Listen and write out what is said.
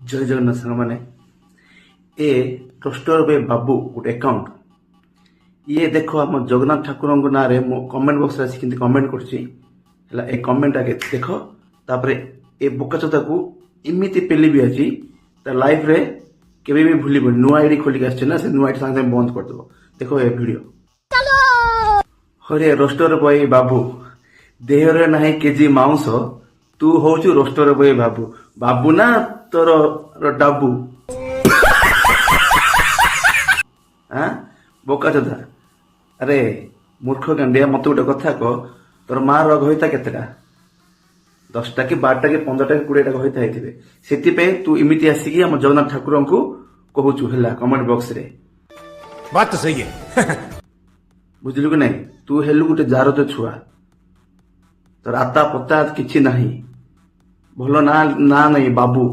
जय जगन्नाथ सांग मैंने ए ट्रस्टर बे बाबू गोटे अकाउंट ये देख आम जगन्नाथ ठाकुर ना कमेंट बॉक्स आसिक कमेंट कर कमेंट आगे देख तापर ए बोकाचोदा को इमिति पेली भी अच्छी लाइफ रे केबे भी भूल नुआ आईडी खोलिक आना से नुआ आईडी सागे बंद करदेव देखो ये वीडियो हरे रोस्टर बॉय बाबू देहरे ना केजी माउंस तू हूँ रोस्टर बॉय बाबू बाबू ना तोर डाबू हाँ बोका चोदा अरे मूर्ख गांडिया मत गोटे कथा कह तोर माँ गहिता केतेटा 10टा कि 12टा कि 15टा कि 20टा गहिता होइथिबे सेति तू इमिति आसिकी हम जगन्नाथ ठाकुर को कहूचु है कमेंट बॉक्स रे बात तो सही है बुझलु कि नहीं तू हेलु गोटे जार तो छुआ तोर आता पता किछि नाही भलो ना ना नहीं बाबू